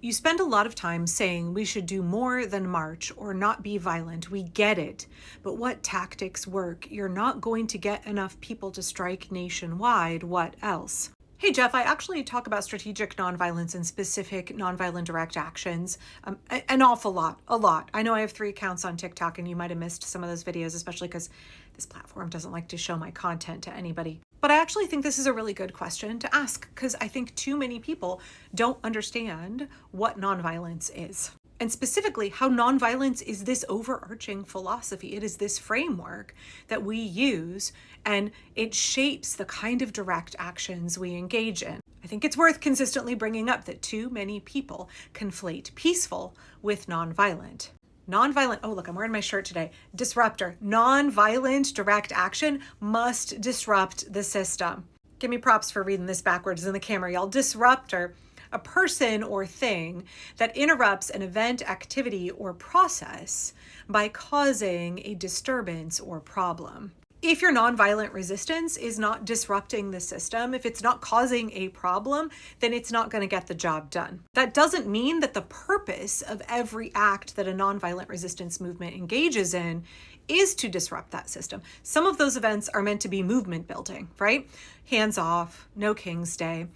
You spend a lot of time saying we should do more than march or not be violent. We get it. But what tactics work? You're not going to get enough people to strike nationwide. What else? Hey, Jeff, I actually talk about strategic nonviolence and specific nonviolent direct actions an awful lot, a lot. I know I have 3 accounts on TikTok, and you might have missed some of those videos, especially because this platform doesn't like to show my content to anybody. But I actually think this is a really good question to ask, because I think too many people don't understand what nonviolence is. And specifically, how nonviolence is this overarching philosophy. It is this framework that we use, and it shapes the kind of direct actions we engage in. I think it's worth consistently bringing up that too many people conflate peaceful with nonviolent. Nonviolent, oh look, I'm wearing my shirt today, disruptor. Nonviolent direct action must disrupt the system. Give me props for reading this backwards in the camera, y'all. Disruptor, a person or thing that interrupts an event, activity, or process by causing a disturbance or problem. If your nonviolent resistance is not disrupting the system, if it's not causing a problem, then it's not going to get the job done. That doesn't mean that the purpose of every act that a nonviolent resistance movement engages in is to disrupt that system. Some of those events are meant to be movement building, right? Hands off, No King's Day,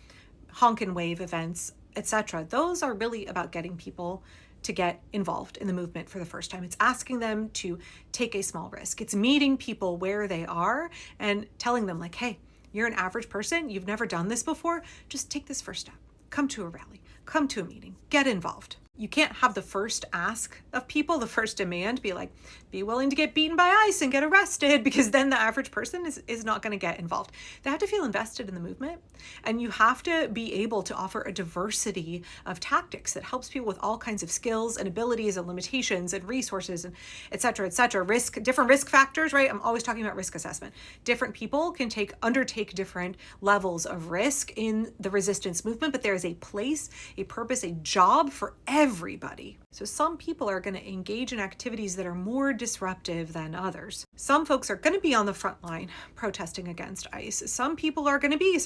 honk and wave events, etc. Those are really about getting people to get involved in the movement for the first time. It's asking them to take a small risk. It's meeting people where they are and telling them like, hey, you're an average person. You've never done this before. Just take this first step. Come to a rally, come to a meeting, get involved. You can't have the first ask of people, the first demand be like, be willing to get beaten by ICE and get arrested, because then the average person is not going to get involved. They have to feel invested in the movement, and you have to be able to offer a diversity of tactics that helps people with all kinds of skills and abilities and limitations and resources and et cetera, different risk factors, right? I'm always talking about risk assessment. Different people can undertake different levels of risk in the resistance movement, but there is a place, a purpose, a job for everybody. So some people are going to engage in activities that are more disruptive than others. Some folks are going to be on the front line protesting against ICE. Some people are going to be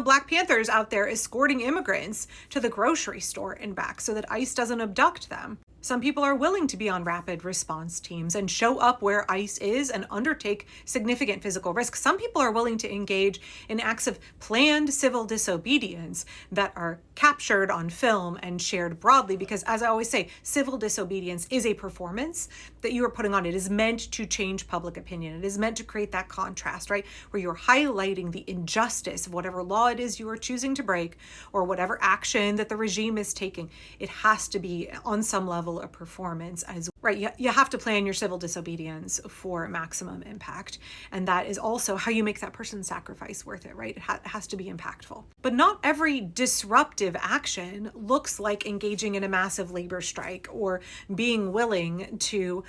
Black Panthers out there escorting immigrants to the grocery store and back so that ICE doesn't abduct them. Some people are willing to be on rapid response teams and show up where ICE is and undertake significant physical risk. Some people are willing to engage in acts of planned civil disobedience that are captured on film and shared broadly, because as I always say, civil disobedience is a performance that you are putting on. It is meant to change public opinion. It is meant to create that contrast, right? Where you're highlighting the injustice of whatever law it is you are choosing to break or whatever action that the regime is taking. It has to be on some level a performance as right. You have to plan your civil disobedience for maximum impact. And that is also how you make that person's sacrifice worth it, right? It has to be impactful. But not every disruptive action looks like engaging in a massive labor strike or being willing to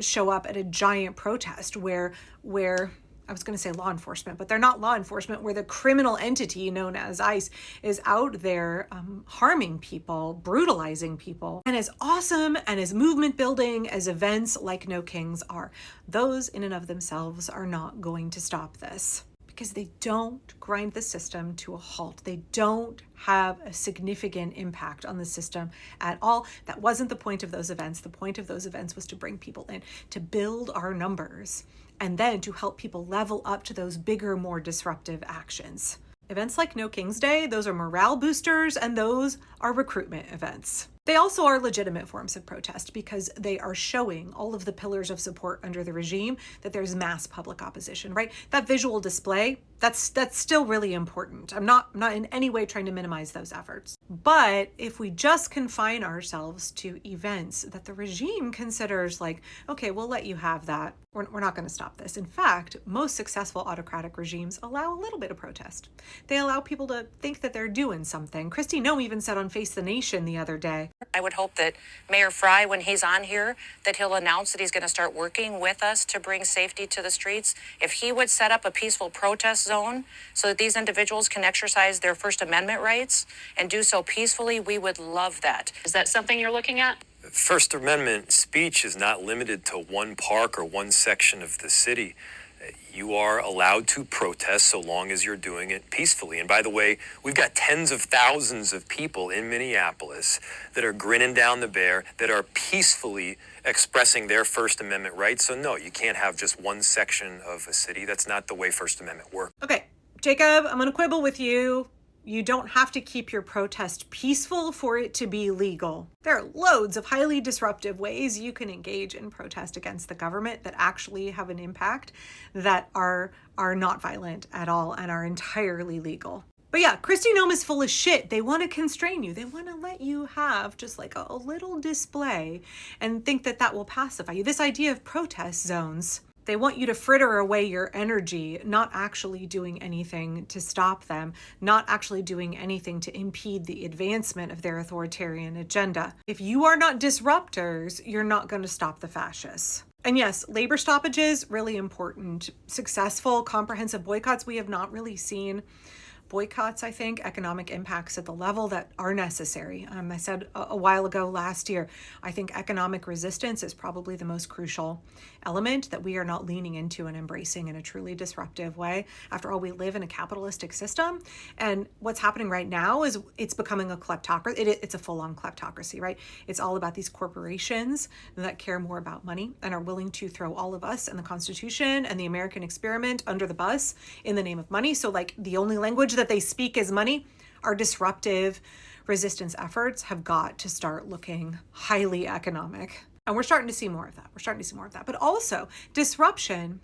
show up at a giant protest where I was going to say law enforcement, but they're not law enforcement, where the criminal entity known as ICE is out there harming people, brutalizing people. And as awesome and as movement building as events like No Kings are, those in and of themselves are not going to stop this, because they don't grind the system to a halt. They don't have a significant impact on the system at all. That wasn't the point of those events. The point of those events was to bring people in, to build our numbers, and then to help people level up to those bigger, more disruptive actions. Events like No King's Day, those are morale boosters, and those are recruitment events. They also are legitimate forms of protest because they are showing all of the pillars of support under the regime that there's mass public opposition, right? That visual display, that's still really important. I'm not in any way trying to minimize those efforts. But if we just confine ourselves to events that the regime considers like, okay, we'll let you have that, we're not going to stop this. In fact, most successful autocratic regimes allow a little bit of protest. They allow people to think that they're doing something. Kristi Noem even said on Face the Nation the other day, I would hope that Mayor Fry, when he's on here, that he'll announce that he's going to start working with us to bring safety to the streets. If he would set up a peaceful protest zone so that these individuals can exercise their First Amendment rights and do so peacefully, we would love that. Is that something you're looking at? First Amendment speech is not limited to one park or one section of the city. You are allowed to protest so long as you're doing it peacefully. And by the way, we've got tens of thousands of people in Minneapolis that are grinning down the bear, that are peacefully expressing their First Amendment rights. So no, you can't have just one section of a city. That's not the way First Amendment works. Okay, Jacob, I'm going to quibble with you. You don't have to keep your protest peaceful for it to be legal. There are loads of highly disruptive ways you can engage in protest against the government that actually have an impact, that are not violent at all and are entirely legal. But yeah, Kristi Noem is full of shit. They want to constrain you. They want to let you have just like a little display and think that that will pacify you. This idea of protest zones. They want you to fritter away your energy, not actually doing anything to stop them, not actually doing anything to impede the advancement of their authoritarian agenda. If you are not disruptors, you're not going to stop the fascists. And yes, labor stoppages, really important. Successful, comprehensive boycotts, we have not really seen boycotts, I think, economic impacts at the level that are necessary. I said a while ago last year, I think economic resistance is probably the most crucial element that we are not leaning into and embracing in a truly disruptive way. After all, we live in a capitalistic system, and what's happening right now is it's becoming a kleptocracy. It's a full-on kleptocracy, right? It's all about these corporations that care more about money and are willing to throw all of us and the Constitution and the American experiment under the bus in the name of money. So like the only language that they speak is money. Our disruptive resistance efforts have got to start looking highly economic. And we're starting to see more of that. But also, disruption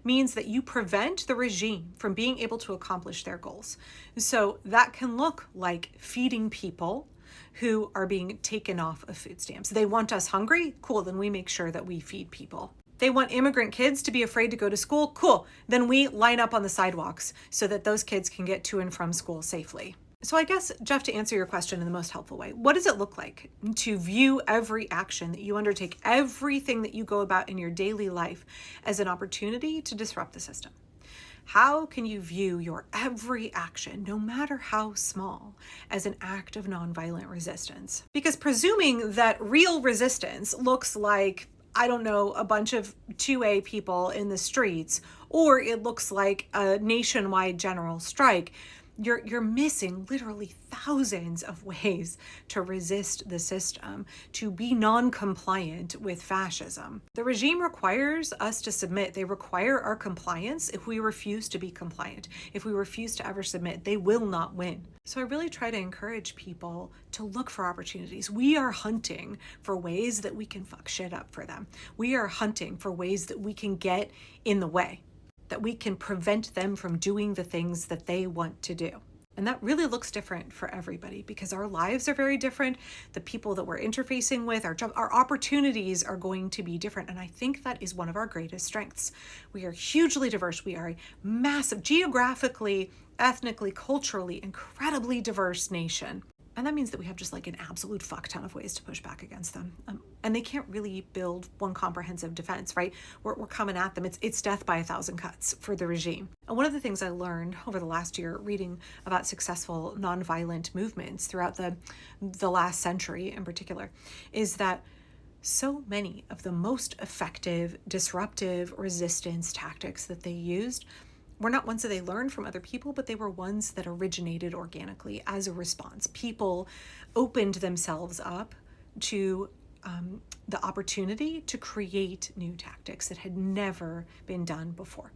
means that you prevent the regime from being able to accomplish their goals. So that can look like feeding people who are being taken off of food stamps. They want us hungry? Cool, then we make sure that we feed people. They want immigrant kids to be afraid to go to school? Cool. Then we line up on the sidewalks so that those kids can get to and from school safely. So I guess, Jeff, to answer your question in the most helpful way, what does it look like to view every action that you undertake, everything that you go about in your daily life, as an opportunity to disrupt the system? How can you view your every action, no matter how small, as an act of nonviolent resistance? Because presuming that real resistance looks like, I don't know, a bunch of 2A people in the streets, or it looks like a nationwide general strike, you're missing literally thousands of ways to resist the system, to be non-compliant with fascism. The regime requires us to submit. They require our compliance. If we refuse to be compliant, if we refuse to ever submit, they will not win. So I really try to encourage people to look for opportunities. We are hunting for ways that we can fuck shit up for them. We are hunting for ways that we can get in the way, that we can prevent them from doing the things that they want to do. And that really looks different for everybody because our lives are very different. The people that we're interfacing with, our opportunities are going to be different. And I think that is one of our greatest strengths. We are hugely diverse. We are a massive, geographically, ethnically, culturally, incredibly diverse nation. And that means that we have just like an absolute fuck ton of ways to push back against them. And they can't really build one comprehensive defense, right? We're coming at them. It's death by 1,000 cuts for the regime. And one of the things I learned over the last year, reading about successful nonviolent movements throughout the last century in particular, is that so many of the most effective disruptive resistance tactics that they used were not ones that they learned from other people, but they were ones that originated organically as a response. People opened themselves up to the opportunity to create new tactics that had never been done before.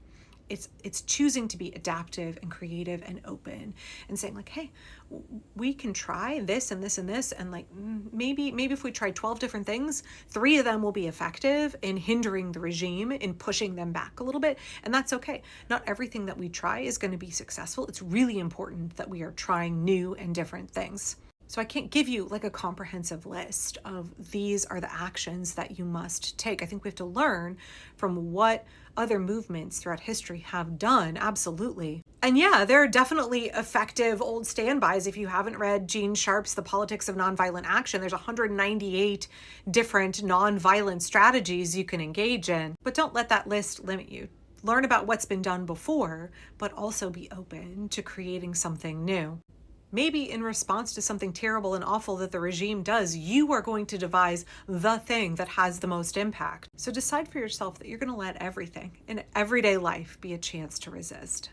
It's choosing to be adaptive and creative and open and saying like, hey, we can try this and this and this, and like maybe if we try 12 different things, 3 of them will be effective in hindering the regime, in pushing them back a little bit, and that's okay. Not everything that we try is going to be successful. It's really important that we are trying new and different things. So I can't give you like a comprehensive list of these are the actions that you must take. I think we have to learn from what other movements throughout history have done, absolutely. And yeah, there are definitely effective old standbys. If you haven't read Gene Sharp's The Politics of Nonviolent Action, there's 198 different nonviolent strategies you can engage in. But don't let that list limit you. Learn about what's been done before, but also be open to creating something new. Maybe in response to something terrible and awful that the regime does, you are going to devise the thing that has the most impact. So decide for yourself that you're going to let everything in everyday life be a chance to resist.